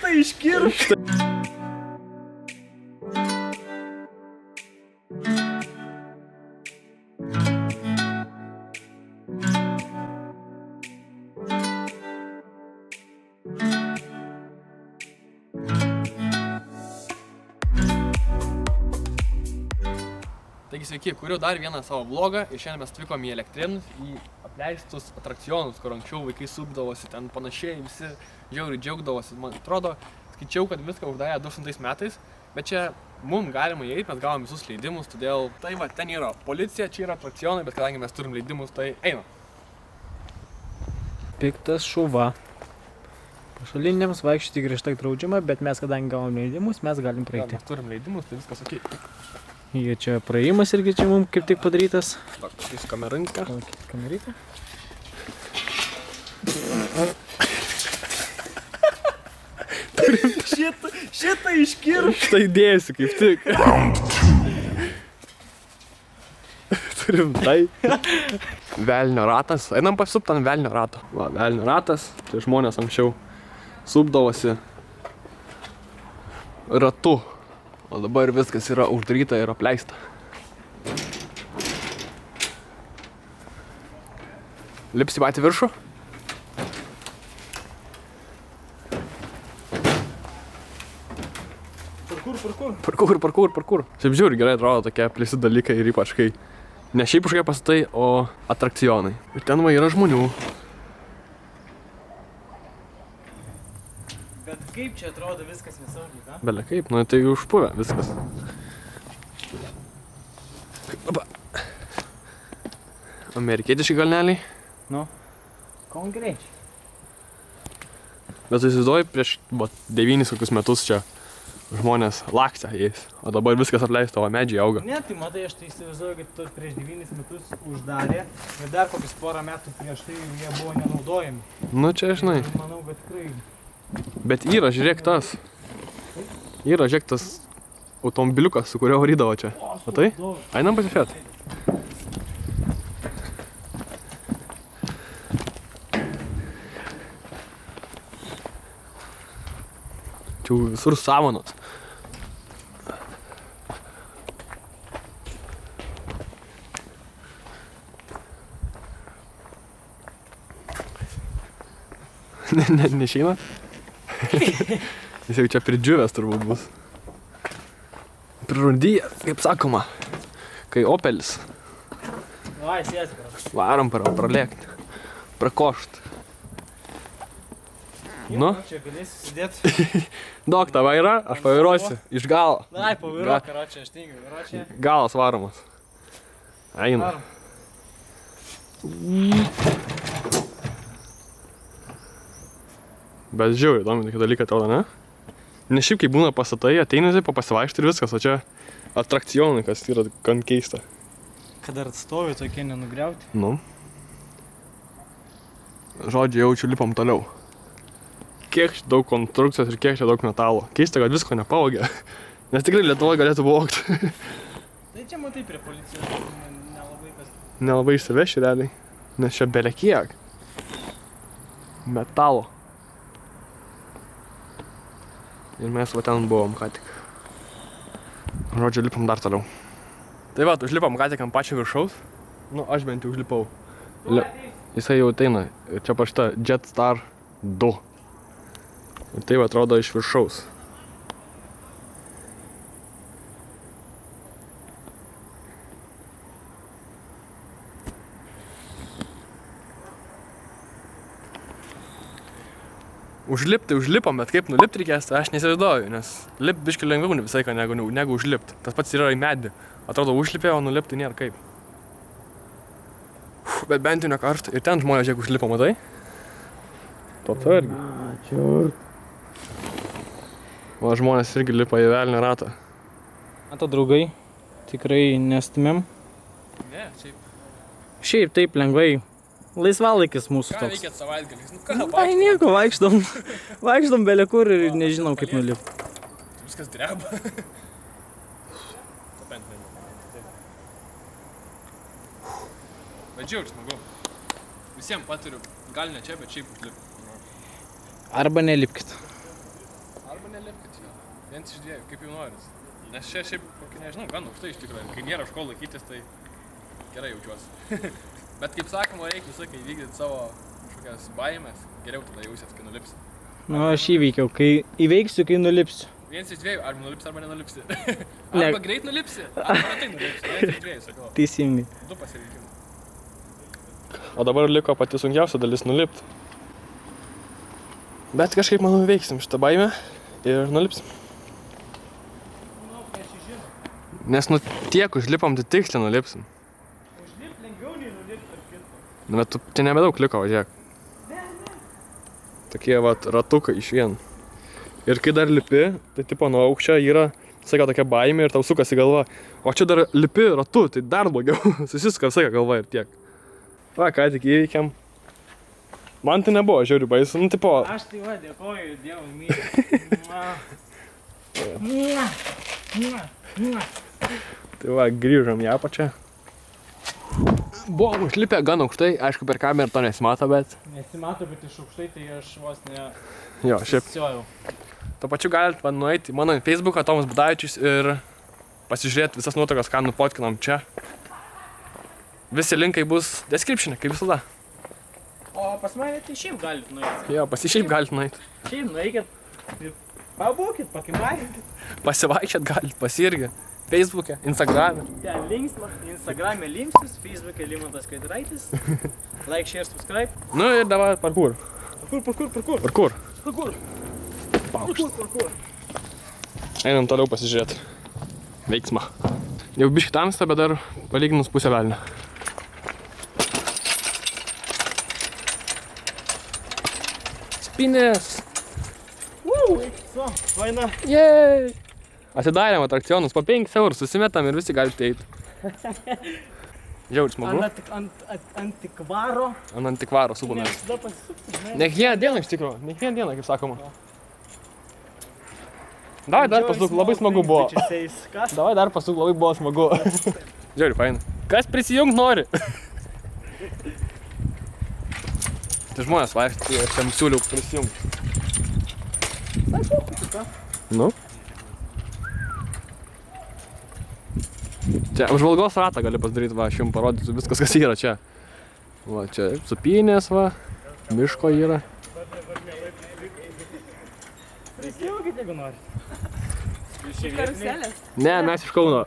Šitą iškirpti. Taigi sveiki, kuriu dar vieną savo vlogą ir šiandien mes atvykom į Elektrėnus, į apleistus atrakcionus, kur anksčiau vaikai supdavosi, ten panašiai visi žiauriai džiaugdavosi. Man atrodo, skaičiau, kad viską uždarė 2000 metais, bet čia mums galima įeiti, mes gavom visus leidimus, todėl tai va, ten yra policija, čia yra atrakcionai, bet kadangi mes turim leidimus, tai einam. Piktas šuva. Pašaliniams vaikščioti griežtai draudžiama, bet mes kadangi gavom leidimus, mes galim praeiti. Mes turim leidimus, tai viskas okei. Jie čia praėjimas irgi čia mums kaip tik padarytas. Pakis kamerinką. Kamerytę. Šitą iškirpti. Šitą įdėsiu kaip tik. Turim tai. Velnio ratas. Einam pasupti ant velnio rato. Va, velnio ratas. Tai žmonės anksčiau supdavosi ratu. O dabar viskas yra uždaryta ir apleista. Lips į patį viršų. Parkur. Šiaip žiūri, gerai atrodo tokie apleisti dalykai ir ypač kai ne šiaip kažkokie pastatai, o atrakcionai. Ir ten va yra žmonių. Bet kaip čia atrodo viskas nesaugiai, ką? Belia kaip, nu tai užpuvę viskas. Opa. Amerikietiški kalneliai. Nu, konkrečiai. Bet įsivaizduoju, prieš 9 kokius metus čia žmonės lakstė jais, o dabar viskas apleista, o medžiai auga. Ne, tai matai, aš tai įsivaizduoju, kad tu prieš 9 metus uždarė ir dar kokius porą metų prieš tai jie buvo nenaudojami. Nu čia žinai. Ir manau, kad tikrai. Bet yra, žiūrėk tas. Yra, žiūrėk tas automobiliukas, su kurio varydavo čia. Matai? Einam pasižiūrėt. Čia visur samanos. Nešeina? Jis jau čia pridžiuvęs turbūt bus. Prirundyjas, kaip sakoma. Kai Opelis. Vai, sėsi, bro. Varom pralėkti. Prakošt. Nu? Čia galėsi sėdėti. Daug tavo yra, aš pavairuosiu. Iš galo. Dai, pavairuok, karočią, aš tingiu. Karočią. Galas varomas. Eina. Bet žiauriai įdomi tokie dalykai atrodo, ne? Ne šiaip kaip būna pastatai, ateini taip pasivaikšti ir viskas, o čia atrakcionai, kas yra gan keista. Kad dar atstovi tokie nenugriauti. Nu. Žodžiu, jaučiu lipam toliau. Kiek čia daug konstrukcijos ir kiek čia daug metalo. Keista, kad visko nepavogė. Nes tikrai Lietuvoje galėtų vogti. Tai čia matai prie policijos nelabai kas. Nelabai išsiveši realiai. Nes čia belia kiek. Metalo. Ir mes va ten buvom ką tik. Žodžiu, lipam dar toliau. Tai va, užlipam ką tik ant pačio viršaus. Nu, aš bent jau užlipau. Jisai jau ateina. Ir čia parašyta Jetstar 2. Ir tai va atrodo iš viršaus. Užlipti užlipom, bet kaip nulipti reikės, tai aš nesivaizduoju, nes lipt biškį lengviau visai ką negu užlipti. Tas pats yra į medį. Atrodo užlipė, o nulipti nėra kaip. Bet bent jau ne karštą. Ir ten žmonės žiūrėk užlipo, matai? Patargi. O žmonės irgi lipa į velnio ratą. Mato draugai, tikrai nestumėm. Ne, šiaip. Šiaip taip lengvai. Laisvalaikis mūsų Ką toks. veikėt savaitgaliais? Nu ką, Tai nieko, vaikštom belė kur ir nežinom kaip nulipti. Viskas dreba. Bet džiaugiu, smagu. Visiems patariu, gal ne čia, bet šiaip užlipti. Arba nelipkit. lipkit jo. Viens iš dviejų, kaip jau noris. Nes čia šiaip, kokį nežinau, gan aukštai iš tikrųjų. Kai nėra ško laikytis, tai gerai jaučiuosi. Bet kaip sakoma, reikia visą laiką įvykdyti savo kažkokias baimės. Geriau tada jausies, kai nulipsi. Nu, aš įveikiau, kai įveiksiu, kai nulipsiu. Viens iš dviejų, arba nulipsi, arba nenulipsi. Arba greit nulipsi, arba retai nulipsi. Viens iš dviejų, sakau. Teisingai. 2 pasirinkimai. O dabar liko pati sunkiausia dalis nulipti. Bet kažkaip, manau, veiksim šitą baimę ir nulipsim. Nes nu tiek užlipom, tai tiksliai nulipsim. Užlip lengviau nei nulipti ar kitą. Nu, bet čia nebedaug liko, važiuok. Tokie vat ratukai iš vien. Ir kai dar lipi, tai tipo nuo aukščio yra visai tokia baimė ir tau sukasi galva. O čia dar lipi ratu, tai dar blogiau. Susisuka visai galva ir tiek. Va, ką tik įveikiam. Man tai nebuvo žiauriai baisu, nu tipo... Aš tai va, dėkoju Dievui myliu. Tai va, grįžom į apačią. Buvom užlipę gan aukštai, aišku per kamerą to nesimato, bet... Nesimato, bet iš aukštai tai aš vos ne... Jo, šiaip. Susiojau. Tuo pačiu galite man nueiti į mano Facebooką Tomas Budavičius ir pasižiūrėti visas nuotraukas, ką nufotkinam čia. Visi linkai bus description'e, kaip visada. O pas mane tai šiaip galit nueiti. Jo, šiaip galite nueiti. Šiaip nueikit ir pabūkit, pakimainkit. Pasivaikščiat galite, pasirgi. Facebook'e, Instagram'e. Ten linksma, Instagram'e Limsius, Facebook'e Limantas Kaidraitis. Like, share, subscribe. Nu ir dabar parkour. Parkour. Einam toliau pasižiūrėti. Veiksmą. Jau biškį tamsta, bet dar palyginus pusę velnio. Spinės! So, faina. Jej! Atidarėm atrakcionus, po 5 eurų susimetam ir visi galite eiti. Žiauriai smagu. Antikvaro. Ant antikvaro subomės. Visada pasisukti, žinai. Ne kiekvieną dieną iš tikrųjų, ne kiekvieną dieną, kaip sakoma. Davai dar pasuk, labai smagu buvo. Davai dar pasuk, labai buvo smagu. Žiauriai faina. Kas prisijungt nori? Tai žmonės vaikštai, aš jam siūliau prisijungt. Nu? Čia apžvalgos ratą gali pasidaryti, va, aš jums parodysiu viskas, kas yra čia. Va, čia supynės, va, miško yra. Prisijungit, jeigu norit. Karuselės? Ne, mes iš Kauno.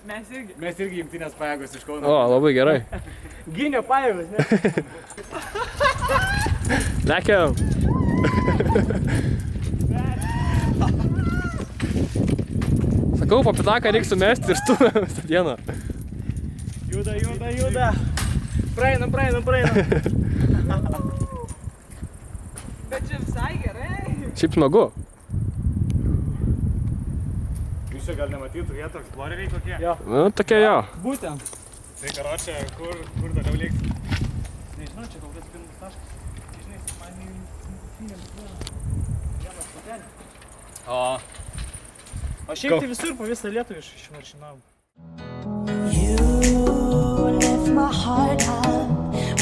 Mes irgi jungtinės pajėgos iš Kauno. O, labai gerai. Gynio pajėgos, ne? Lekiam. Sakau, po pitaką reikia sumesti ir stumėm visą dieną. Juda. Praeinam. Bet čia visai gerai. Šiaip smagu. Jūs čia gal nematytų vietų eksploreriai kokie? Jo. Nu, tokia jo. Būtent. Tai karočią, kur toliau liks? Nežinau, čia kol kas pirmas taškas. Žinai, man vienas patelė. O šiaip tai visur po visą Lietuvą išnaršinavom. You lift my heart up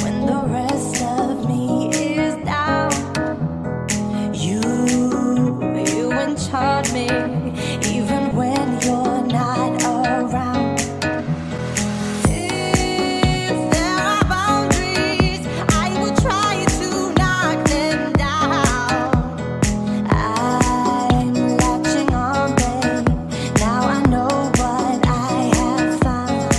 when the rest of me is down. You enchant me even when you're not around. If there are boundaries, I will try to knock them down. I'm latching on, babe. Now I know what I have found.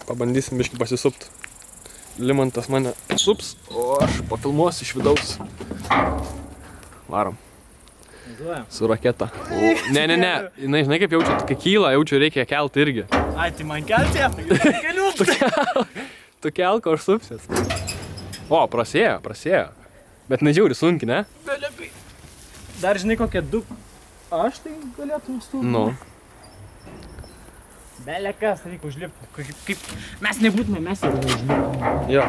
Pabandysim biškį pasisupt. Limantas mane sups, o aš pafilmuosiu iš vidaus. Varom. Su raketa. Ne. Jinai, žinai kaip jaučiu, kai kyla, jaučiu reikia kelti irgi. Ai, tai man kelti ją, tai keliu. Tu kelko, aš supsies. O, prasėjo. Bet nežiauri sunki, ne? Dar žinai kokie 2 aš tai galėtum stūmti. Nu. Belė kas, reikia užlipti. Kaip mes nebūtume, mes jau užliptume. Jo.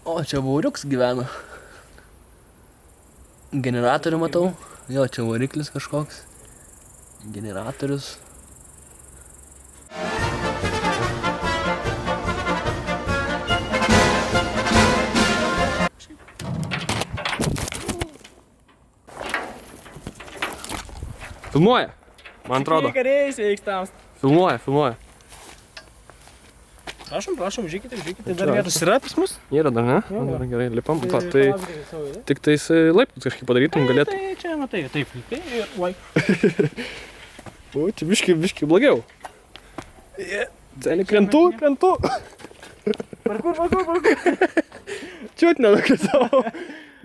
O, čia vauriuks gyvena. Generatorių matau. Jo, čia variklis kažkoks. Generatorius. Filmuoja, man atrodo. Kariai, sveikstams. Filmuoja. Prašom, užžykite. Dar vietos yra pas mus? Yra dar, ne? Gerai, lipam. Va, tai tik tais laiptus kažkaip padarytum galėtum. Tai čia matai, taip, lipai ir uai. O, čia biški blogiau. Dzenį krentu. Parkur. Čiut nenukritau.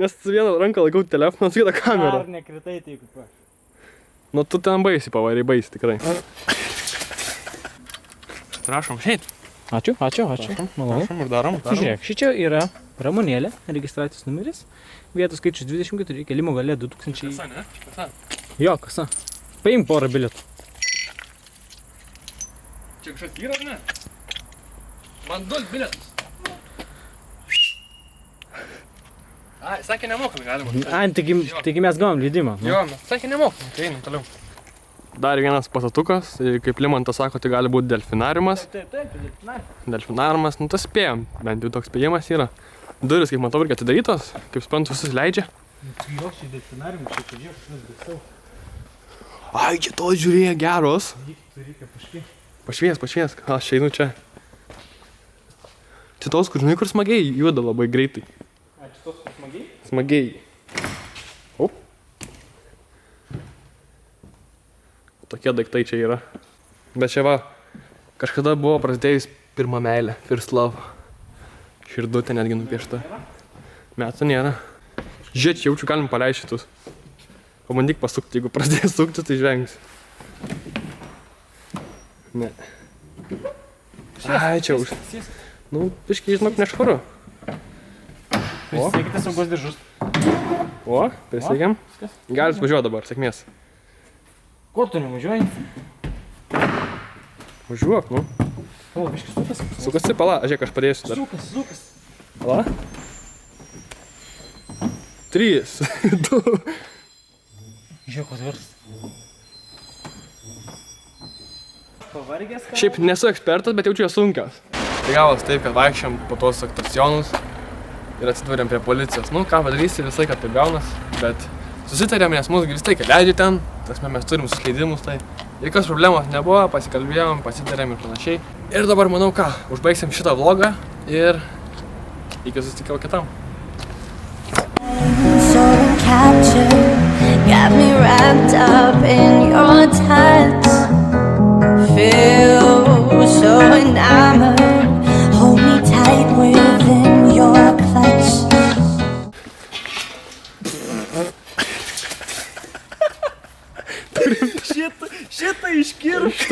Nes su vieną ranką laikau telefoną, su kitą kamerą. Ar nekritai, tai kaip. Nu, tu ten baisi pavariai, tikrai. Prašom, šeit. Ačiū. Malonu. Prašom ir darom. Žiūrėk, šičia yra Ramonėlė, registracijos numeris. Vietų skaičius 24, kelimo galia 2000. Kasa, ne? Kasa. Jo, kasa. Paimk porą bilietų. Čia kažkas yra, ar ne? Man duos bilietus. Ai, sakė nemokam galima. Ai, taigi mes gavom leidimą. Jo, sakė nemokam, tai einam toliau. Dar vienas pasatukas, kaip Limantas sako, tai gali būti delfinariumas. Taip, Delfinariumas, nu tas spėjom, bent jau toks spėjimas yra. Duris, kaip matau, irgi atidarytos, kaip suprantu, visus leidžia. Jo, čia delfinariumas, čia pažiūrėk, kažkas baisiau. Ai, čia tos žiūrėjo geros. Reikia paškiai. Pašviesk, aš einu čia. Čia tos, kur žinai, kur smagiai juda labai greitai. A, čia tos kur smagiai? Smagiai. Op. Tokie daiktai čia yra. Bet čia va, kažkada buvo prasidėjus pirma meilė, first love. Širdutė netgi nupiešta. Metų nėra. Žiūrėk, jaučiu, galim paleisti šitus. Pabandyk pasukti, jeigu prasidėjai sukti, tai žvengsi. Ne. Ai, čia už. Nu, biškai, žinok, nešvaru. Prisieikite saugos diržus. O, prisiekiam. Galit važiuoti dabar, sėkmės. Ko tu nevažiuoji? Važiuok, nu. O, biškai sukas. Sukasi, pala, žiūrėk, aš padėsiu dar. Sukas. Pala. 3, 2. Žiūrėk, kas vers. Pavargęs ką? Šiaip nesu ekspertas, bet jaučiu jas sunkios. Tai gavos taip, kad vaikščiam po tos atrakcionus ir atsidūrėm prie policijos. Nu, ką padarysi, visai, kad taip gaunas, bet susitarėm, nes mūsų vis tai, kad leidžia ten, tasme mes turim suskleidimus, tai jokios problemos nebuvo, pasikalbėjom, pasitarėm ir panašiai. Ir dabar manau ką, užbaigsim šitą vlogą ir iki susitikimo kitam. So captured, got me wrapped up in your touch.